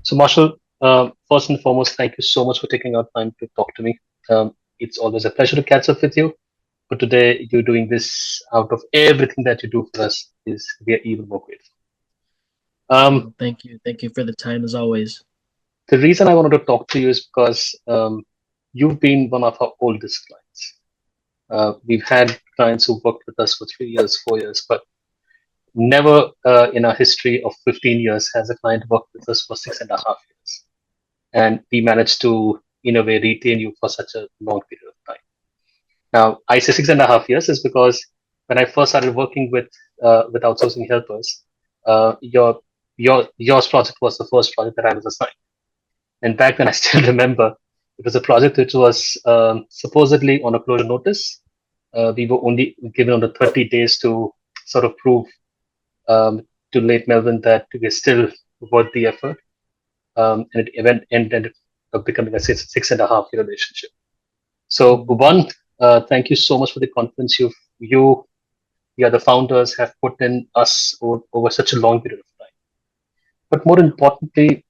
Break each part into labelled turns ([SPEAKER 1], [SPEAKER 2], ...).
[SPEAKER 1] So, Marshall, first and foremost, thank you so much for taking out time to talk to me. It's always a pleasure to catch up with you. But today, you're doing this out of everything that you do for us. Is we are even more grateful. Um,
[SPEAKER 2] Oh, thank you. Thank you for the time as always.
[SPEAKER 1] the reason I wanted to talk to you is because you've been one of our oldest clients. We've had clients who worked with us for 3 years, 4 years, but never in our history of 15 years has a client worked with us for 6.5 years. And we managed to, in a way, retain you for such a long period of time. Now, I say 6.5 years is because when I first started working with outsourcing helpers, yours project was the first project that I was assigned. And back then, I still remember it was a project which was supposedly on a closure notice. We were only given under 30 days to sort of prove to late Melvin that we're still worth the effort. And it event ended up becoming a 6.5 year relationship. So
[SPEAKER 2] Mhm.
[SPEAKER 1] one, thank you so much for the confidence you are the founders have put in us over such a long period of time. But more importantly,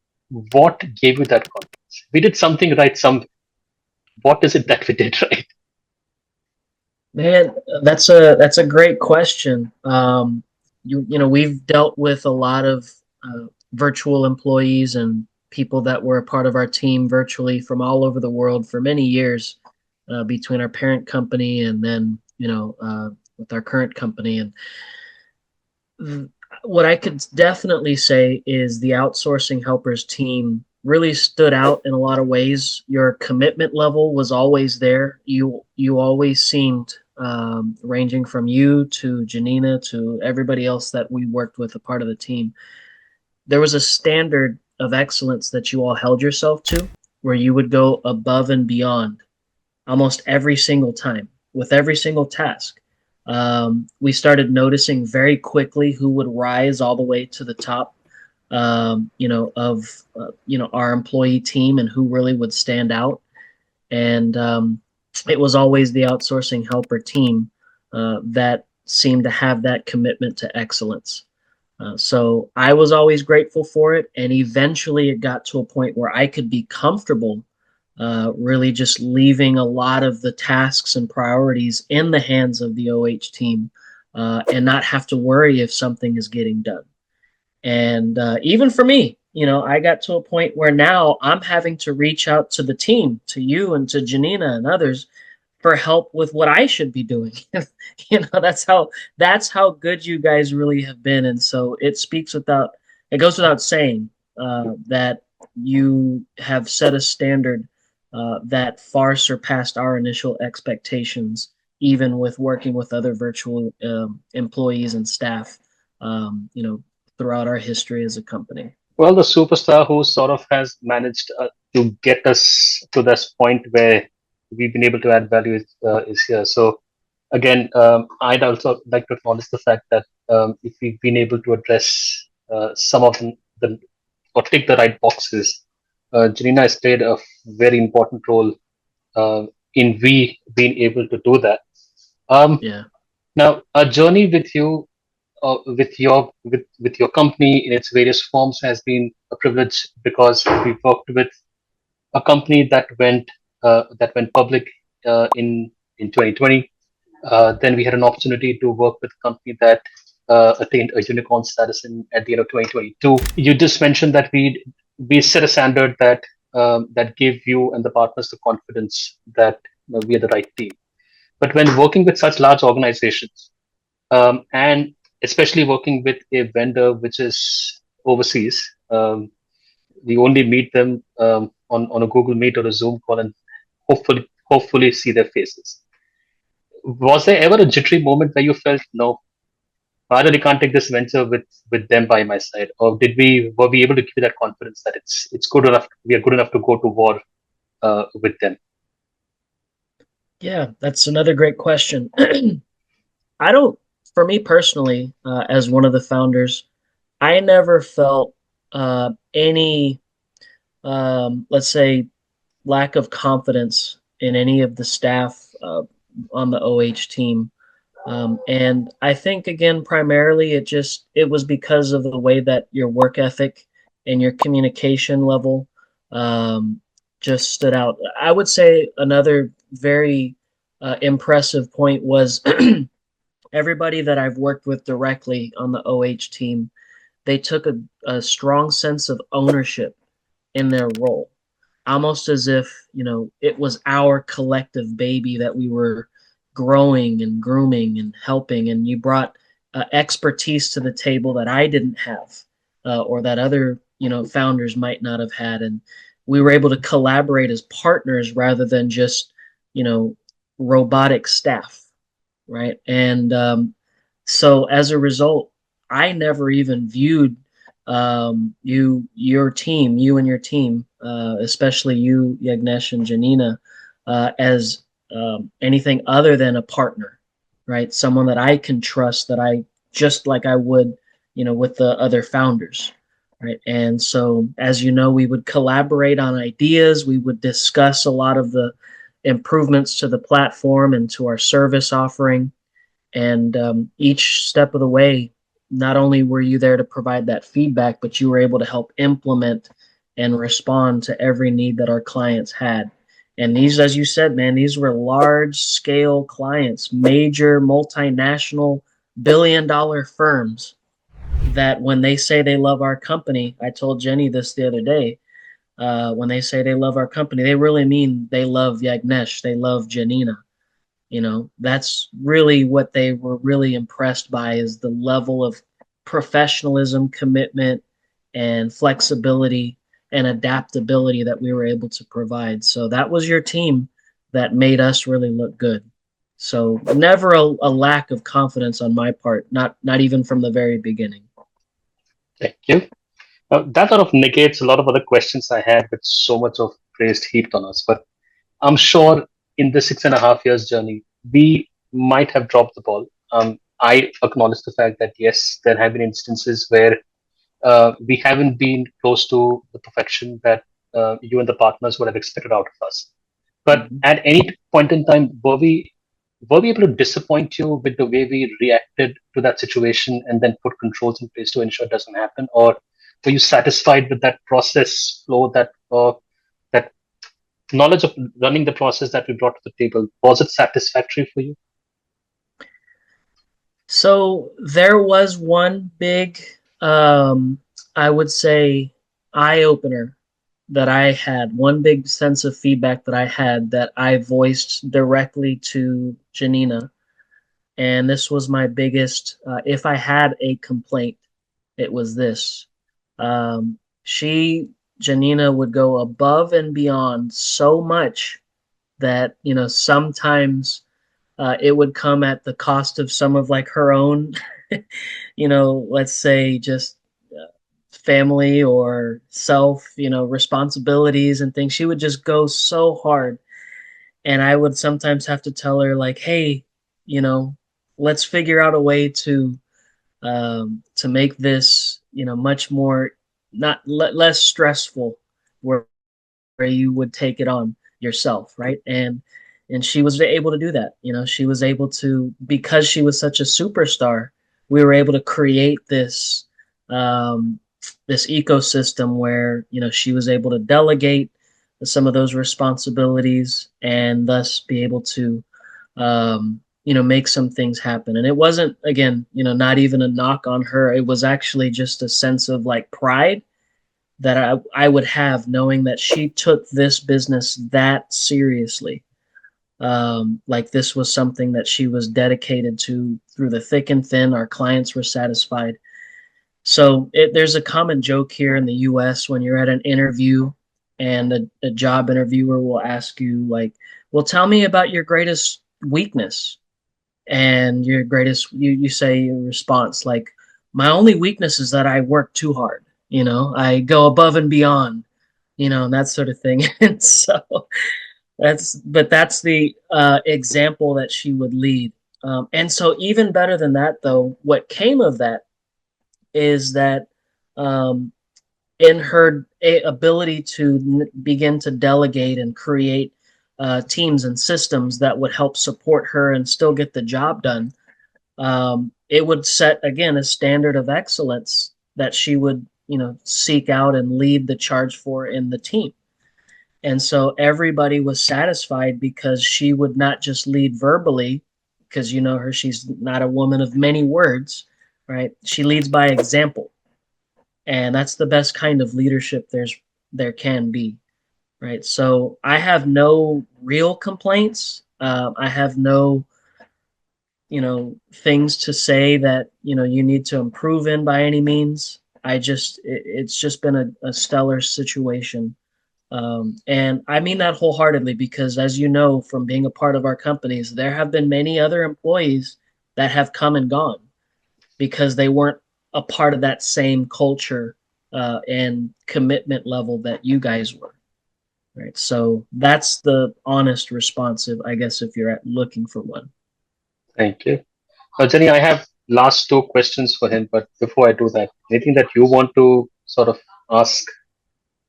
[SPEAKER 1] what gave you that confidence? We did something right. What is it that we did right?
[SPEAKER 2] Man, that's a great question. We've dealt with a lot of virtual employees and people that were a part of our team virtually from all over the world for many years, between our parent company and then with our current company. And what I could definitely say is the outsourcing helpers team really stood out in a lot of ways. Your commitment level was always there. You always seemed, ranging from you to Janina to everybody else that we worked with, a part of the team. There was a standard of excellence that you all held yourself to, where you would go above and beyond almost every single time with every single task. We started noticing very quickly who would rise all the way to the top, of our employee team and who really would stand out. And it was always the outsourcing helper team that seemed to have that commitment to excellence. So I was always grateful for it, and eventually it got to a point where I could be comfortable, really just leaving a lot of the tasks and priorities in the hands of the OH team, and not have to worry if something is getting done. And even for me, I got to a point where now I'm having to reach out to the team, to you and to Janina and others, for help with what I should be doing. That's how good you guys really have been. And so it goes without saying, that you have set a standard that far surpassed our initial expectations, even with working with other virtual employees and staff, um, you know, throughout our history as a company.
[SPEAKER 1] Well, the superstar who sort of has managed to get us to this point where we've been able to add value is here. So again, I'd also like to acknowledge the fact that if we've been able to address some of the or tick the right boxes, Janina has played a very important role uh, in we being able to do that. Um,
[SPEAKER 2] Yeah.
[SPEAKER 1] Now, a journey with you, with your company in its various forms has been a privilege because we worked with a company that went public in 2020. Then we had an opportunity to work with a company that attained a unicorn status at the end of 2022. You just mentioned that we set a standard that gave you and the partners the confidence that we are the right team. But when working with such large organizations, and especially working with a vendor which is overseas, we only meet them on a Google Meet or a Zoom call and hopefully see their faces. Was there ever a jittery moment where you felt, no, I really can't take this venture with them by my side, or were we able to give you that confidence that it's good enough, we are good enough to go to war with them?
[SPEAKER 2] Yeah, that's another great question. I don't, for me personally, as one of the founders, I never felt any, let's say, lack of confidence in any of the staff on the OH team. And I think, again, primarily it was because of the way that your work ethic and your communication level um, just stood out. I would say another very impressive point was everybody that I've worked with directly on the OH team, they took a strong sense of ownership in their role, almost as if, it was our collective baby that we were growing and grooming and helping. And you brought expertise to the table that I didn't have, or that other, founders might not have had. And we were able to collaborate as partners rather than just, you know, robotic staff, right? And so as a result, I never even viewed you and your team, especially you, Yagnesh and Janina, as anything other than a partner, right? Someone that I can trust, that I just like I would, with the other founders, right? And so, as you know, we would collaborate on ideas. We would discuss a lot of the improvements to the platform and to our service offering. And each step of the way, not only were you there to provide that feedback, but you were able to help implement and respond to every need that our clients had. And these, as you said, man, these were large scale clients, major multinational billion-dollar firms that when they say they love our company, I told Jenny this the other day, when they say they love our company, they really mean they love Yagnesh, they love Janina. That's really what they were really impressed by, is the level of professionalism, commitment, and flexibility and adaptability that we were able to provide. So that was your team that made us really look good. So never a lack of confidence on my part, not even from the very beginning.
[SPEAKER 1] Thank you. That sort of negates a lot of other questions I had with so much of praise heaped on us. But I'm sure in the 6.5 years journey, we might have dropped the ball. I acknowledge the fact that yes, there have been instances where we haven't been close to the perfection that you and the partners would have expected out of us. But
[SPEAKER 2] Mhm.
[SPEAKER 1] at any point in time, were we able to disappoint you with the way we reacted to that situation and then put controls in place to ensure it doesn't happen, or were you satisfied with that process flow, that knowledge of running the process that we brought to the table? Was it satisfactory for you?
[SPEAKER 2] So there was one big, I would say, eye opener that I had, one big sense of feedback that I had that I voiced directly to Janina. And this was my biggest, if I had a complaint, it was this. She, Janina, would go above and beyond so much that, sometimes it would come at the cost of some of like her own, let's say just family or self, responsibilities and things. She would just go so hard. And I would sometimes have to tell her, like, hey, you know, let's figure out a way to make this, much more not less stressful, where you would take it on yourself, right? And she was able to do that. She was able to, because she was such a superstar, we were able to create um, this ecosystem where she was able to delegate some of those responsibilities and thus be able to make some things happen. And it wasn't, again, not even a knock on her. It was actually just a sense of like pride that I would have, knowing that she took this business that seriously. Like this was something that she was dedicated to through the thick and thin. Our clients were satisfied. So there's a common joke here in the US when you're at an interview and a job interviewer will ask you, like, well, tell me about your greatest weakness. And your greatest, you say your response, like, my only weakness is that I work too hard. I go above and beyond, and that sort of thing. And so that's the example that she would lead. And so even better than that, though, what came of that is that um, in her ability to begin to delegate and create teams and systems that would help support her and still get the job done, it would set again a standard of excellence that she would seek out and lead the charge for in the team. And so everybody was satisfied because she would not just lead verbally, because you know her, she's not a woman of many words, right? She leads by example. And that's the best kind of leadership there can be, right? So I have no real complaints. I have no things to say that you need to improve in by any means. It's just been a stellar situation. And I mean that wholeheartedly because, as you know, from being a part of our companies, there have been many other employees that have come and gone because they weren't a part of that same culture and commitment level that you guys were. Right. So that's the honest responsive, I guess, if you're looking for one.
[SPEAKER 1] Thank you. Jenny, I have last two questions for him, but before I do that, anything that you want to sort of ask?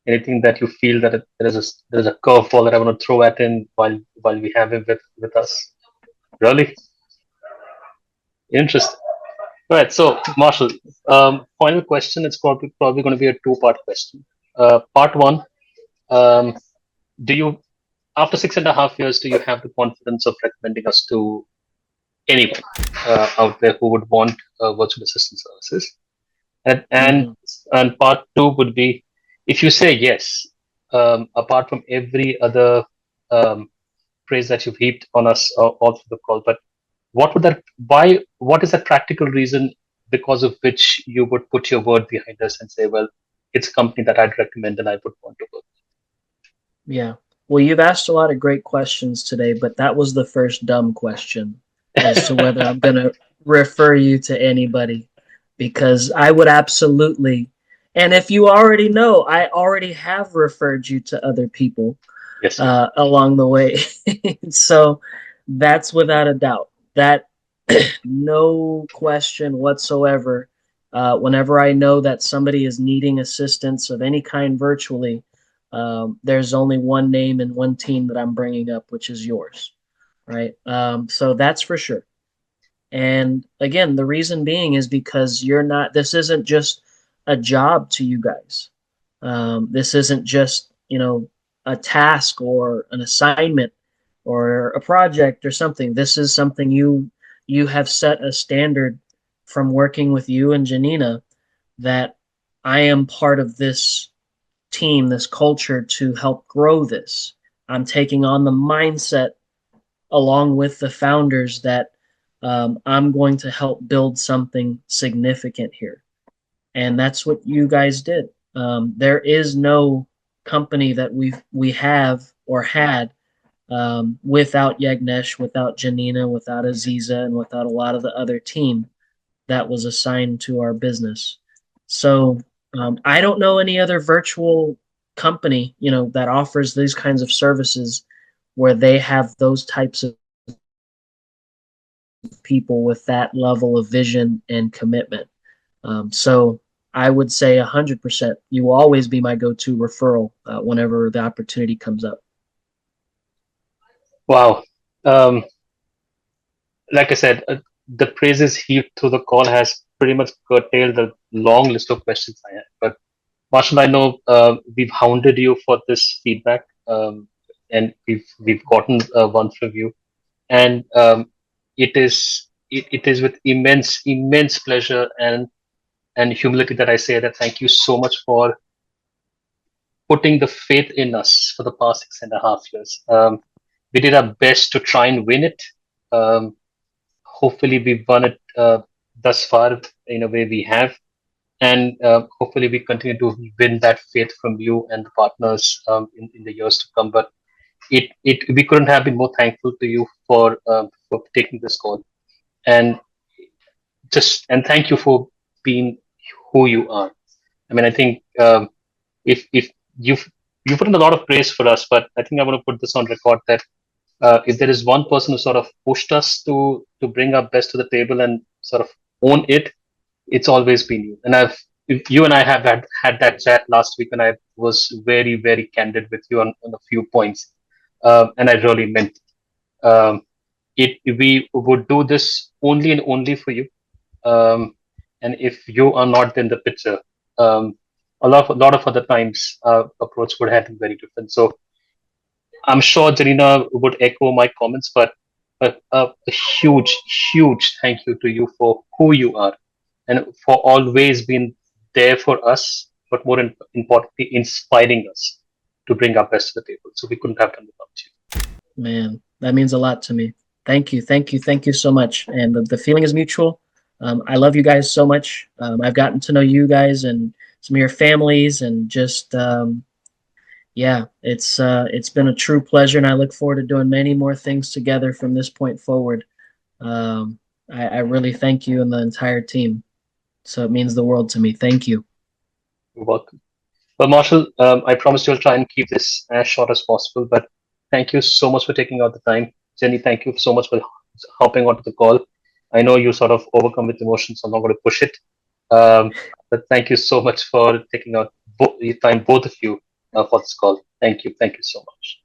[SPEAKER 1] Anything that you feel that there is a curveball that I want to throw at him while we have him with us? Really interesting. Right. So, Marshall, final question. It's probably going to be a two-part question. Part one: um, Do you, after 6.5 years, do you have the confidence of recommending us to anyone out there who would want virtual assistant services? And and
[SPEAKER 2] Mm-hmm.
[SPEAKER 1] and part two would be, if you say yes, apart from every other um, praise that you've heaped on us all through the call, but what is that practical reason because of which you would put your word behind us and say, well, it's a company that I'd recommend and I would want to work
[SPEAKER 2] Yeah. Well, you've asked a lot of great questions today, but that was the first dumb question as to whether I'm going to refer you to anybody because I would absolutely. And if you already know, I already have referred you to other people
[SPEAKER 1] Yes,
[SPEAKER 2] along the way. So that's without a doubt. That no question whatsoever. Whenever I know that somebody is needing assistance of any kind virtually, there's only one name and one team that I'm bringing up, which is yours, right? So that's for sure. And again, the reason being is because you're not. This isn't just a job to you guys. This isn't just a task or an assignment or a project or something. This is something you have set a standard from working with you and Janina that I am part of this team, this culture to help grow this. I'm taking on the mindset along with the founders that I'm going to help build something significant here. And that's what you guys did. There is no company that we have or had without Yagnesh, without Janina, without Aziza, and without a lot of the other team that was assigned to our business. So I don't know any other virtual company, that offers these kinds of services where they have those types of people with that level of vision and commitment. So I would say 100%. You will always be my go-to referral whenever the opportunity comes up.
[SPEAKER 1] wow. Um, like I said, the praises heaped through the call has pretty much curtailed the long list of questions I had. But Marshall, I know we've hounded you for this feedback, and we've gotten one from you, and it is with immense pleasure and humility that I say that thank you so much for putting the faith in us for the past 6.5 years. We did our best to try and win it. Um, Hopefully, we've won it thus far in a way we have. And hopefully, we continue to win that faith from you and the partners in the years to come. But we couldn't have been more thankful to you for taking this call. And and thank you for being who you are. I mean, I think if you put in a lot of praise for us, but I think I want to put this on record that if there is one person who sort of pushed us to bring our best to the table and sort of own it, it's always been you. And you and I have had that chat last week, and I was very candid with you on a few points, and I really meant it. We would do this only and only for you. Um, and if you are not in the picture, um, a lot of other times, approach would have been very different. So I'm sure Janina would echo my comments, but a huge, huge thank you to you for who you are and for always being there for us, but more importantly, inspiring us to bring our best to the table. So we couldn't have done without you.
[SPEAKER 2] Man, that means a lot to me. Thank you, thank you, thank you so much. And the feeling is mutual. I love you guys so much. I've gotten to know you guys and some of your families, and just yeah, it's been a true pleasure, and I look forward to doing many more things together from this point forward. Um, I really thank you and the entire team. So it means the world to me. Thank you.
[SPEAKER 1] You're welcome. Well, Marshall, I promise you'll try and keep this as short as possible, but thank you so much for taking out the time. Jenny, thank you so much for hopping onto the call. I know you sort of overcome with emotions, so I'm not going to push it. But thank you so much for taking out your time, both of you, for this call. Thank you. Thank you so much.